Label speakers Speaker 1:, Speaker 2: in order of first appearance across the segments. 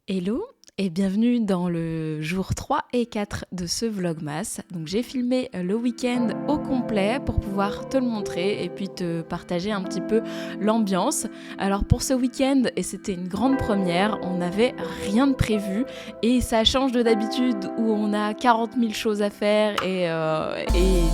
Speaker 1: Hello et bienvenue dans le jour 3 et 4 de ce vlogmas. Donc j'ai filmé le week-end au complet pour pouvoir te le montrer et puis te partager un petit peu l'ambiance. Alors pour ce week-end, et c'était une grande première, on n'avait rien de prévu et ça change de d'habitude où on a 40 000 choses à faire et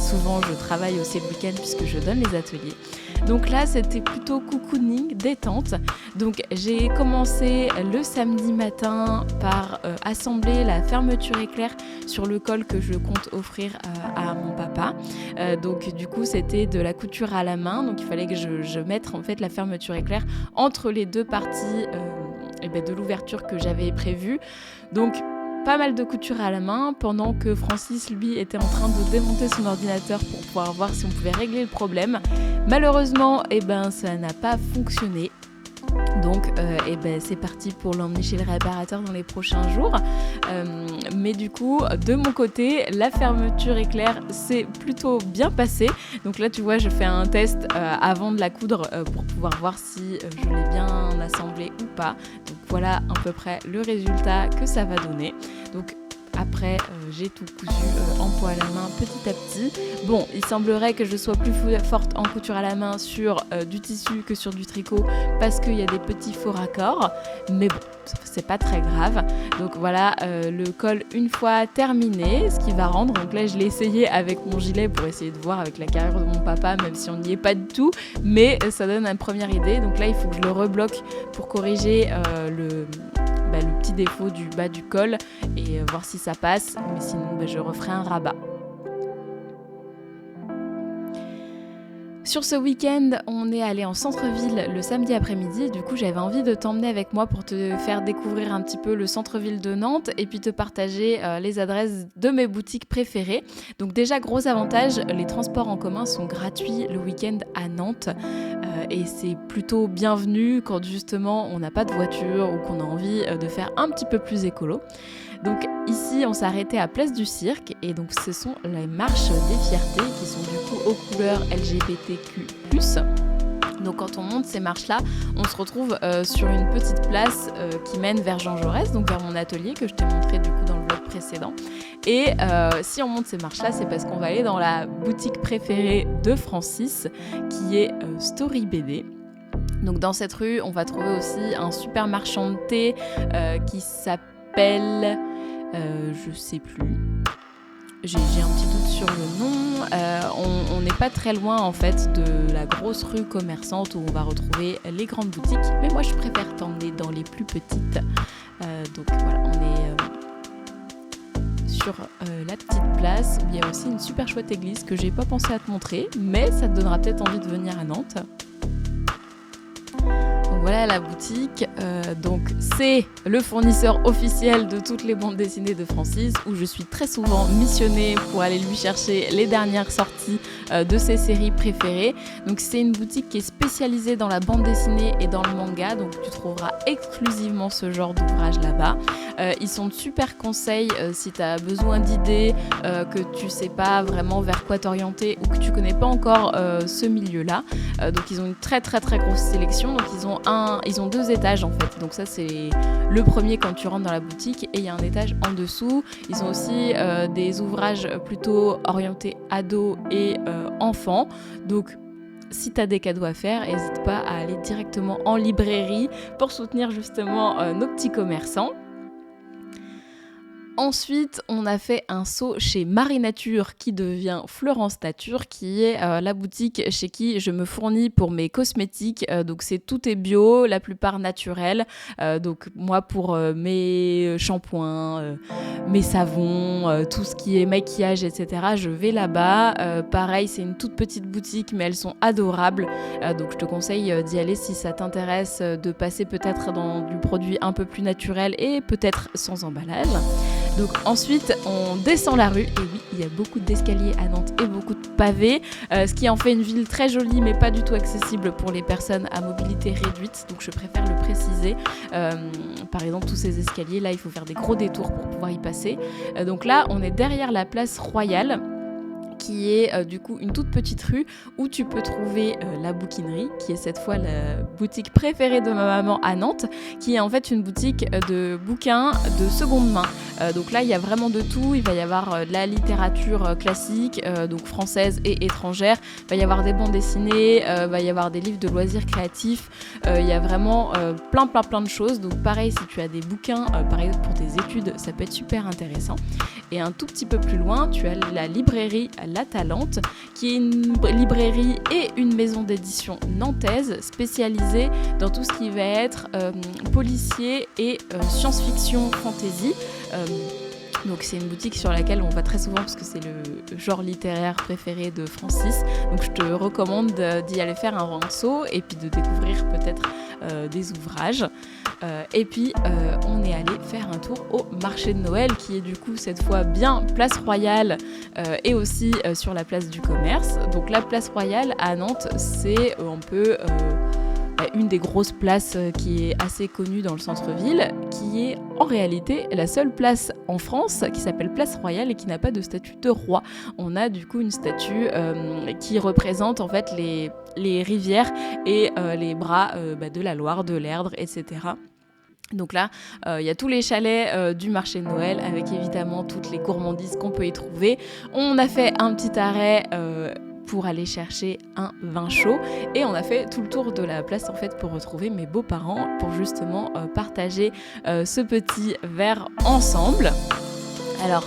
Speaker 1: souvent je travaille aussi le week-end puisque je donne les ateliers. Donc là c'était plutôt cocooning, détente. Donc j'ai commencé le samedi matin par assembler la fermeture éclair sur le col que je compte offrir à mon papa. Donc du coup c'était de la couture à la main, donc il fallait que je mette en fait la fermeture éclair entre les deux parties de l'ouverture que j'avais prévue. Donc pas mal de couture à la main pendant que Francis lui était en train de démonter son ordinateur pour pouvoir voir si on pouvait régler le problème. Malheureusement ça n'a pas fonctionné. Donc c'est parti pour l'emmener chez le réparateur dans les prochains jours. Mais du coup, de mon côté, la fermeture éclair s'est plutôt bien passée. Donc là, tu vois, je fais un test avant de la coudre pour pouvoir voir si je l'ai bien assemblée ou pas. Donc voilà à peu près le résultat que ça va donner. Donc après, j'ai tout cousu en poids à la main petit à petit. Bon, il semblerait que je sois plus forte en couture à la main sur du tissu que sur du tricot parce qu'il y a des petits faux raccords. Mais bon, c'est pas très grave. Donc voilà, le col une fois terminé, ce qui va rendre. Donc là, je l'ai essayé avec mon gilet pour essayer de voir avec la carrure de mon papa, même si on n'y est pas du tout. Mais ça donne une première idée. Donc là, il faut que je le rebloque pour corriger le petit défaut du bas du col et voir si ça passe, mais sinon je referai un rabat. Sur ce week-end, on est allé en centre-ville le samedi après-midi. Du coup, j'avais envie de t'emmener avec moi pour te faire découvrir un petit peu le centre-ville de Nantes et puis te partager les adresses de mes boutiques préférées. Donc déjà, gros avantage, les transports en commun sont gratuits le week-end à Nantes et c'est plutôt bienvenu quand justement on n'a pas de voiture ou qu'on a envie de faire un petit peu plus écolo. Donc ici, on s'est arrêté à Place du Cirque et donc ce sont les marches des fiertés qui sont du coup aux couleurs LGBTQ+. Donc quand on monte ces marches-là, on se retrouve sur une petite place qui mène vers Jean Jaurès, donc vers mon atelier que je t'ai montré du coup dans le vlog précédent. Et si on monte ces marches-là, c'est parce qu'on va aller dans la boutique préférée de Francis, qui est Story BD. Donc dans cette rue, on va trouver aussi un super marchand de thé qui s'appelle... je sais plus. J'ai un petit doute sur le nom. On n'est pas très loin en fait de la grosse rue commerçante où on va retrouver les grandes boutiques. Mais moi je préfère t'emmener dans les plus petites. Donc voilà, on est sur la petite place où il y a aussi une super chouette église que j'ai pas pensé à te montrer, mais ça te donnera peut-être envie de venir à Nantes. Voilà la boutique, donc c'est le fournisseur officiel de toutes les bandes dessinées de Francis où je suis très souvent missionnée pour aller lui chercher les dernières sorties de ses séries préférées. Donc c'est une boutique qui est spécialisée dans la bande dessinée et dans le manga, donc tu trouveras exclusivement ce genre d'ouvrage là-bas. Ils sont de super conseils si tu as besoin d'idées, que tu sais pas vraiment vers quoi t'orienter ou que tu connais pas encore ce milieu-là. Donc ils ont une très très très grosse sélection, donc ils ont 2 étages en fait, donc ça c'est le premier quand tu rentres dans la boutique et il y a un étage en dessous. Ils ont aussi des ouvrages plutôt orientés ados et enfants, donc si tu as des cadeaux à faire, n'hésite pas à aller directement en librairie pour soutenir justement nos petits commerçants. Ensuite, on a fait un saut chez Marie Nature qui devient Florence Nature, qui est la boutique chez qui je me fournis pour mes cosmétiques. Donc tout est bio, la plupart naturel. Donc moi pour mes shampoings, mes savons, tout ce qui est maquillage, etc. Je vais là-bas. Pareil, c'est une toute petite boutique, mais elles sont adorables. Donc je te conseille d'y aller si ça t'intéresse, de passer peut-être dans du produit un peu plus naturel et peut-être sans emballage. Donc ensuite, on descend la rue, et oui, il y a beaucoup d'escaliers à Nantes et beaucoup de pavés, ce qui en fait une ville très jolie, mais pas du tout accessible pour les personnes à mobilité réduite, donc je préfère le préciser. Par exemple, tous ces escaliers, là, il faut faire des gros détours pour pouvoir y passer. Donc là, on est derrière la place Royale, qui est du coup une toute petite rue où tu peux trouver la bouquinerie, qui est cette fois la boutique préférée de ma maman à Nantes, qui est en fait une boutique de bouquins de seconde main. Donc là, il y a vraiment de tout. Il va y avoir de la littérature classique, donc française et étrangère. Il va y avoir des bandes dessinées, il va y avoir des livres de loisirs créatifs. Il y a vraiment plein de choses. Donc pareil, si tu as des bouquins, par exemple pour tes études, ça peut être super intéressant. Et un tout petit peu plus loin, tu as la librairie La Talente, qui est une librairie et une maison d'édition nantaise spécialisée dans tout ce qui va être policier et science-fiction fantasy. Donc c'est une boutique sur laquelle on va très souvent parce que c'est le genre littéraire préféré de Francis. Donc je te recommande d'y aller faire un saut et puis de découvrir peut-être des ouvrages. Et puis on est allé faire un tour au marché de Noël qui est du coup cette fois bien Place Royale et aussi sur la place du commerce. Donc la Place Royale à Nantes, c'est un peu une des grosses places qui est assez connue dans le centre-ville, qui est en réalité la seule place en France qui s'appelle Place Royale et qui n'a pas de statue de roi. On a du coup une statue qui représente en fait les rivières et les bras de la Loire, de l'Erdre, etc. Donc là, il y a tous les chalets du marché de Noël avec évidemment toutes les gourmandises qu'on peut y trouver. On a fait un petit arrêt pour aller chercher un vin chaud et on a fait tout le tour de la place en fait pour retrouver mes beaux-parents pour justement partager ce petit verre ensemble. Alors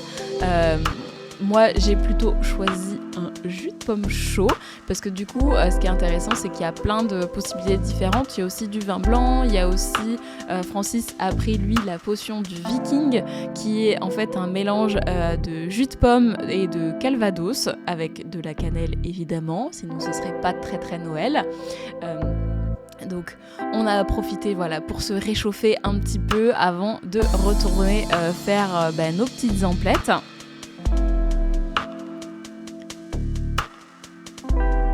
Speaker 1: moi j'ai plutôt choisi un jus de pomme chaud parce que du coup ce qui est intéressant c'est qu'il y a plein de possibilités différentes. Il y a aussi du vin blanc, il y a aussi Francis a pris lui la potion du Viking qui est en fait un mélange de jus de pomme et de calvados avec de la cannelle évidemment, sinon ce serait pas très Noël. Donc on a profité pour se réchauffer un petit peu avant de retourner faire nos petites emplettes.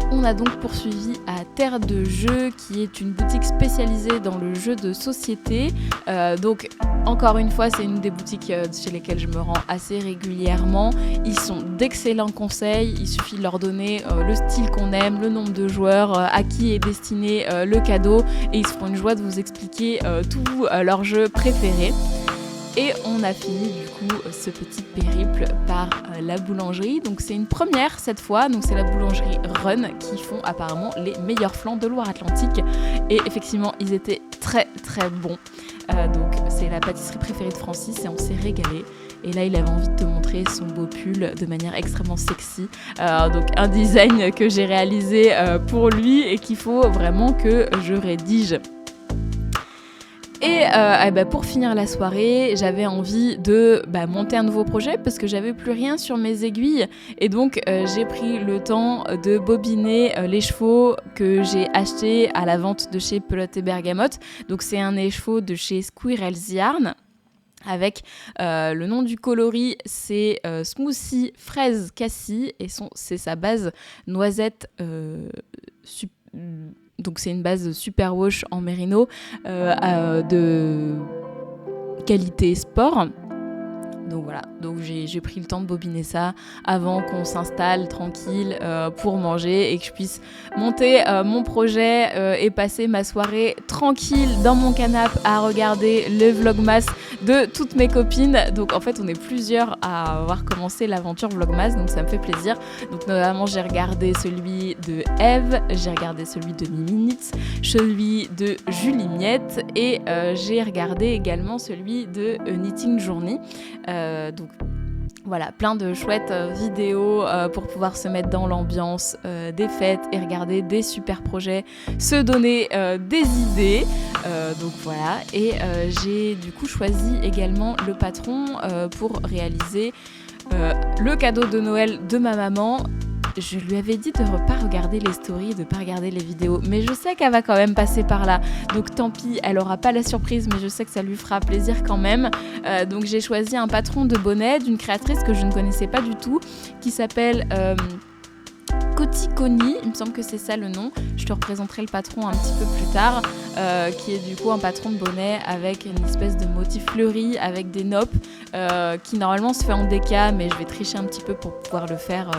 Speaker 1: On a donc poursuivi à Terre de Jeux, qui est une boutique spécialisée dans le jeu de société. Donc, encore une fois, c'est une des boutiques chez lesquelles je me rends assez régulièrement. Ils sont d'excellents conseils. Il suffit de leur donner le style qu'on aime, le nombre de joueurs, à qui est destiné le cadeau. Et ils se feront une joie de vous expliquer tous leurs jeux préférés. Et on a fini du coup ce petit périple par la boulangerie. Donc c'est une première cette fois, donc c'est la boulangerie Run qui font apparemment les meilleurs flancs de Loire-Atlantique. Et effectivement ils étaient très bons. Donc c'est la pâtisserie préférée de Francis et on s'est régalé. Et là il avait envie de te montrer son beau pull de manière extrêmement sexy. Donc un design que j'ai réalisé pour lui et qu'il faut vraiment que je rédige. Et pour finir la soirée, j'avais envie de monter un nouveau projet parce que j'avais plus rien sur mes aiguilles et donc j'ai pris le temps de bobiner les chevaux que j'ai achetés à la vente de chez Pelote et Bergamote. Donc c'est un écheveau de chez Squirrel's Yarn avec le nom du coloris, c'est Smoothie Fraise Cassis et c'est sa base noisette donc c'est une base superwash en mérino de qualité sport. Donc voilà, donc j'ai pris le temps de bobiner ça avant qu'on s'installe tranquille pour manger et que je puisse monter mon projet et passer ma soirée tranquille dans mon canapé à regarder le vlogmas de toutes mes copines. Donc en fait on est plusieurs à avoir commencé l'aventure vlogmas, donc ça me fait plaisir. Donc notamment j'ai regardé celui de Eve, j'ai regardé celui de Miminitz, celui de Julie Miette et j'ai regardé également celui de Knitting Journey. Donc voilà, plein de chouettes vidéos pour pouvoir se mettre dans l'ambiance des fêtes et regarder des super projets, se donner des idées. Donc voilà, et j'ai du coup choisi également le patron pour réaliser le cadeau de Noël de ma maman. Je lui avais dit de ne pas regarder les stories, de ne pas regarder les vidéos, mais je sais qu'elle va quand même passer par là, donc tant pis, elle aura pas la surprise, mais je sais que ça lui fera plaisir quand même. Donc j'ai choisi un patron de bonnet d'une créatrice que je ne connaissais pas du tout, qui s'appelle Coticoni, il me semble que c'est ça le nom. Je te représenterai le patron un petit peu plus tard, qui est du coup un patron de bonnet avec une espèce de motif fleuri, avec des noppes, qui normalement se fait en déca, mais je vais tricher un petit peu pour pouvoir le faire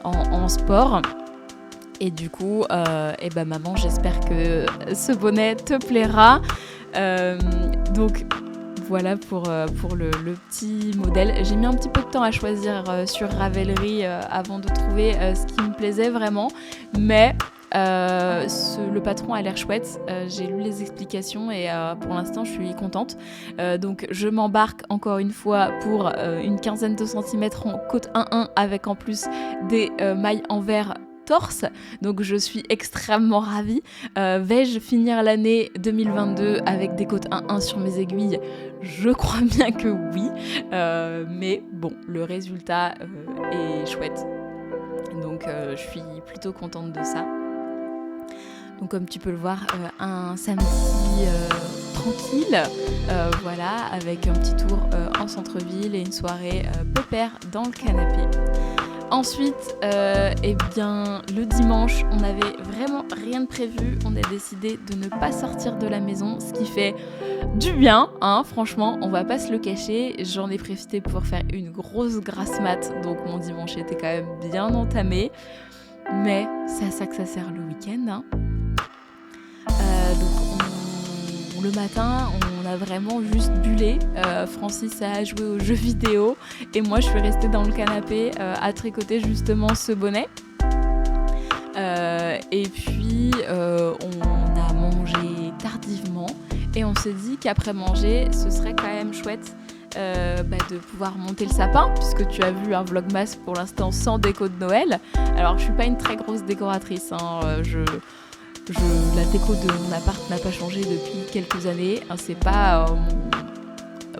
Speaker 1: en sport. Et du coup, maman, j'espère que ce bonnet te plaira. Donc voilà pour le petit modèle. J'ai mis un petit peu de temps à choisir sur Ravelry avant de trouver ce qui me plaisait vraiment. Mais le patron a l'air chouette. J'ai lu les explications et pour l'instant, je suis contente. Donc je m'embarque encore une fois pour une quinzaine de centimètres en côte 1-1 avec en plus des mailles en verre torse, donc je suis extrêmement ravie. Vais-je finir l'année 2022 avec des côtes 1-1 sur mes aiguilles? Je crois bien que oui, mais bon, le résultat est chouette, donc je suis plutôt contente de ça. Donc comme tu peux le voir, un samedi tranquille, voilà, avec un petit tour en centre-ville et une soirée pépère dans le canapé. Ensuite, le dimanche, on n'avait vraiment rien de prévu. On a décidé de ne pas sortir de la maison, ce qui fait du bien, hein, franchement, on va pas se le cacher. J'en ai profité pour faire une grosse grasse mat, donc mon dimanche était quand même bien entamé. Mais c'est à ça que ça sert le week-end, hein. Le matin, on a vraiment juste bullé. Francis a joué aux jeux vidéo et moi je suis restée dans le canapé à tricoter justement ce bonnet. Et puis on a mangé tardivement et on s'est dit qu'après manger, ce serait quand même chouette de pouvoir monter le sapin, puisque tu as vu un vlogmas pour l'instant sans déco de Noël. Alors je suis pas une très grosse décoratrice, hein, la déco de mon appart n'a pas changé depuis quelques années. C'est pas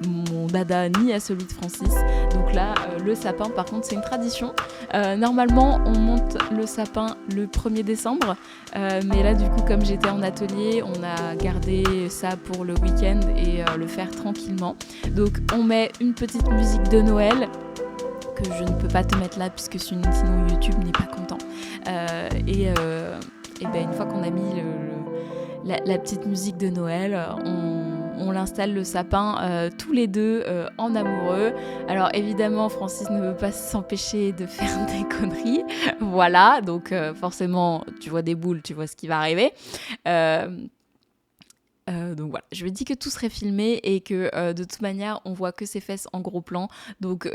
Speaker 1: mon dada ni à celui de Francis. Donc là, le sapin, par contre, c'est une tradition. Normalement, on monte le sapin le 1er décembre. Mais là, du coup, comme j'étais en atelier, on a gardé ça pour le week-end et le faire tranquillement. Donc, on met une petite musique de Noël que je ne peux pas te mettre là puisque sinon YouTube n'est pas content. Une fois qu'on a mis la petite musique de Noël, on l'installe le sapin tous les deux en amoureux. Alors évidemment, Francis ne veut pas s'empêcher de faire des conneries. Voilà, donc forcément, tu vois des boules, tu vois ce qui va arriver. Donc voilà, je lui ai dit que tout serait filmé et que de toute manière on voit que ses fesses en gros plan, donc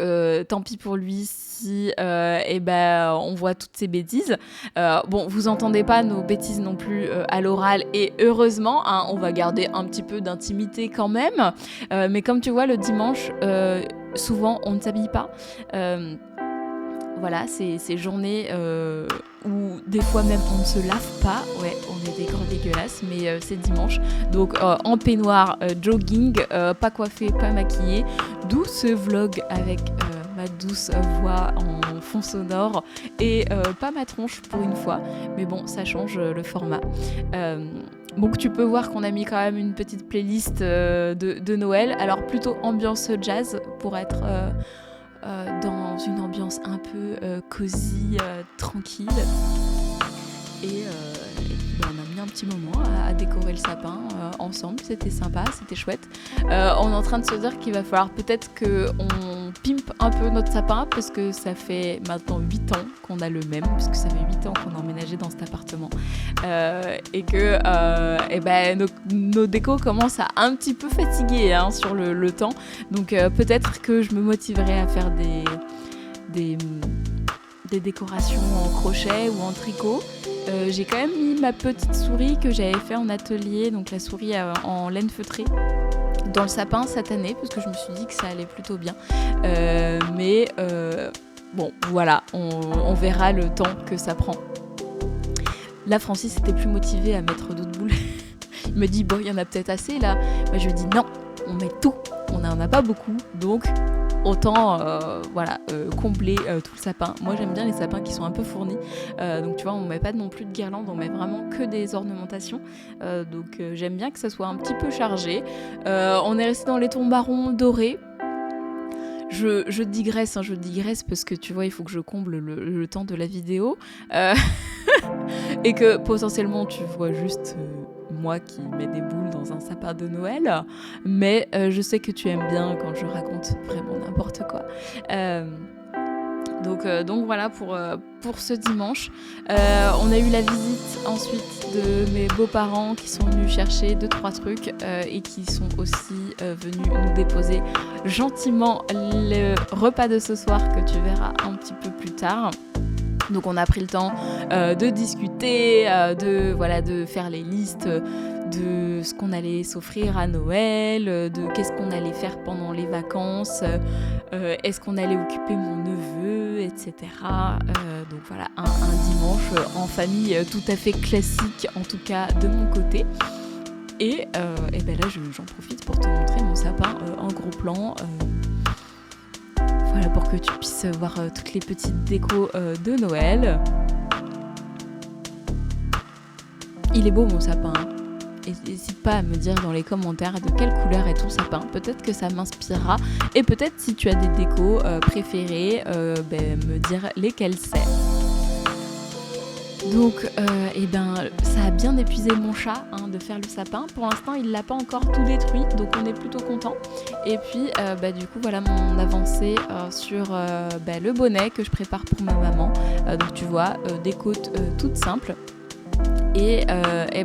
Speaker 1: tant pis pour lui si on voit toutes ces bêtises. Bon, vous entendez pas nos bêtises non plus à l'oral et heureusement, hein, on va garder un petit peu d'intimité quand même, mais comme tu vois le dimanche, souvent on ne s'habille pas. Voilà, ces journées où des fois même on ne se lave pas, ouais, on est des grands dégueulasses, mais c'est dimanche, donc en peignoir, jogging, pas coiffé, pas maquillé, d'où ce vlog avec ma douce voix en fond sonore et pas ma tronche pour une fois, mais bon, ça change le format. Donc tu peux voir qu'on a mis quand même une petite playlist de Noël, alors plutôt ambiance jazz pour être dans une ambiance un peu cosy, tranquille. Et on a mis un petit moment à décorer le sapin ensemble, c'était sympa, c'était chouette. On est en train de se dire qu'il va falloir peut-être qu'on pimpe un peu notre sapin parce que ça fait maintenant 8 ans qu'on a le même, puisque ça fait 8 ans qu'on a emménagé dans cet appartement et que nos décos commencent à un petit peu fatiguer sur le temps. Donc peut-être que je me motiverai à faire des décorations en crochet ou en tricot. J'ai quand même mis ma petite souris que j'avais fait en atelier, donc la souris en laine feutrée, dans le sapin cette année parce que je me suis dit que ça allait plutôt bien. Bon, voilà, on verra le temps que ça prend. Là, Francis était plus motivé à mettre d'autres boules. Il me dit, bon, il y en a peut-être assez là. Moi, je lui dis, non, on met tout. On n'en a pas beaucoup, donc autant combler tout le sapin. Moi j'aime bien les sapins qui sont un peu fournis, donc tu vois on met pas non plus de guirlandes, on met vraiment que des ornementations, donc j'aime bien que ça soit un petit peu chargé. On est resté dans les tons marrons dorés. Je digresse parce que tu vois il faut que je comble le temps de la vidéo et que potentiellement tu vois juste moi qui mets des boules dans un sapin de Noël, mais je sais que tu aimes bien quand je raconte vraiment n'importe quoi. Donc voilà pour ce dimanche. On a eu la visite ensuite de mes beaux-parents qui sont venus chercher 2-3 trucs et qui sont aussi venus nous déposer gentiment le repas de ce soir que tu verras un petit peu plus tard. Donc on a pris le temps de discuter, de faire les listes de ce qu'on allait s'offrir à Noël, de qu'est-ce qu'on allait faire pendant les vacances, est-ce qu'on allait occuper mon neveu, etc. Donc voilà, un dimanche en famille tout à fait classique, en tout cas de mon côté. Et ben là j'en profite pour te montrer mon sapin en gros plan. Voilà, pour que tu puisses voir toutes les petites décos de Noël. Il est beau mon sapin. N'hésite pas à me dire dans les commentaires de quelle couleur est ton sapin. Peut-être que ça m'inspirera. Et peut-être si tu as des décos préférées, me dire lesquelles c'est. Donc, ça a bien épuisé mon chat de faire le sapin. Pour l'instant, il l'a pas encore tout détruit, donc on est plutôt content. Et puis, du coup, voilà mon avancée sur le bonnet que je prépare pour ma maman. Donc, tu vois, des côtes toutes simples. Et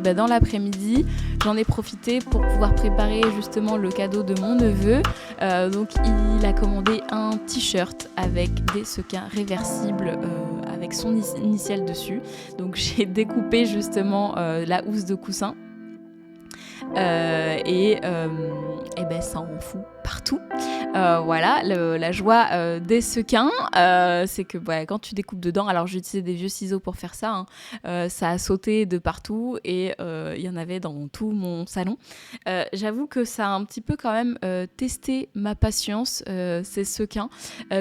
Speaker 1: dans l'après-midi, j'en ai profité pour pouvoir préparer justement le cadeau de mon neveu. Donc il a commandé un t-shirt avec des sequins réversibles avec son initiale dessus. Donc j'ai découpé justement la housse de coussin. Ça en fout partout. Voilà, la joie des sequins, c'est que quand tu découpes dedans, alors j'ai utilisé des vieux ciseaux pour faire ça, ça a sauté de partout et il y en avait dans tout mon salon. J'avoue que ça a un petit peu quand même testé ma patience, ces sequins,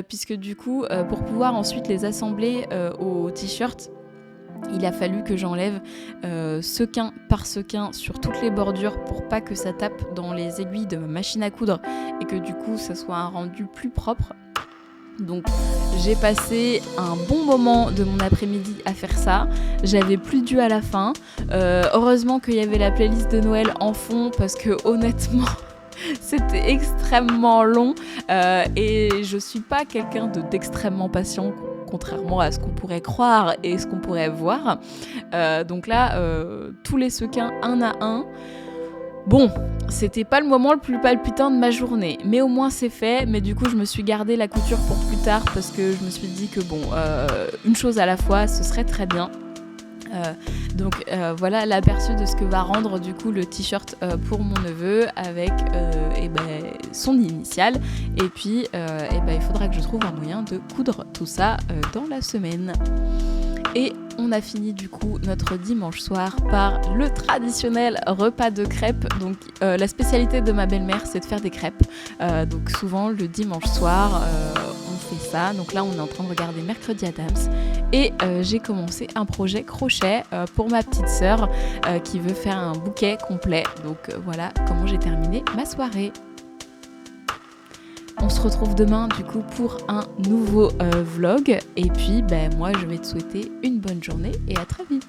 Speaker 1: puisque du coup, pour pouvoir ensuite les assembler au t-shirt, il a fallu que j'enlève sequin par sequin sur toutes les bordures pour pas que ça tape dans les aiguilles de ma machine à coudre et que du coup ça soit un rendu plus propre. Donc j'ai passé un bon moment de mon après-midi à faire ça. J'avais plus d'yeux à la fin. Heureusement qu'il y avait la playlist de Noël en fond parce que honnêtement c'était extrêmement long et je suis pas quelqu'un d'extrêmement patient, contrairement à ce qu'on pourrait croire et ce qu'on pourrait voir. Donc là, tous les sequins un à un. Bon, c'était pas le moment le plus palpitant de ma journée, mais au moins c'est fait. Mais du coup, je me suis gardé la couture pour plus tard parce que je me suis dit que une chose à la fois, ce serait très bien. Voilà l'aperçu de ce que va rendre du coup le t-shirt pour mon neveu avec son initiale et puis il faudra que je trouve un moyen de coudre tout ça dans la semaine. Et on a fini du coup notre dimanche soir par le traditionnel repas de crêpes. Donc la spécialité de ma belle-mère, c'est de faire des crêpes. Donc souvent le dimanche soir on fait ça. Donc là on est en train de regarder Mercredi Addams et j'ai commencé un projet crochet pour ma petite sœur qui veut faire un bouquet complet. Donc voilà comment j'ai terminé ma soirée. On se retrouve demain du coup pour un nouveau vlog et puis moi je vais te souhaiter une bonne journée et à très vite.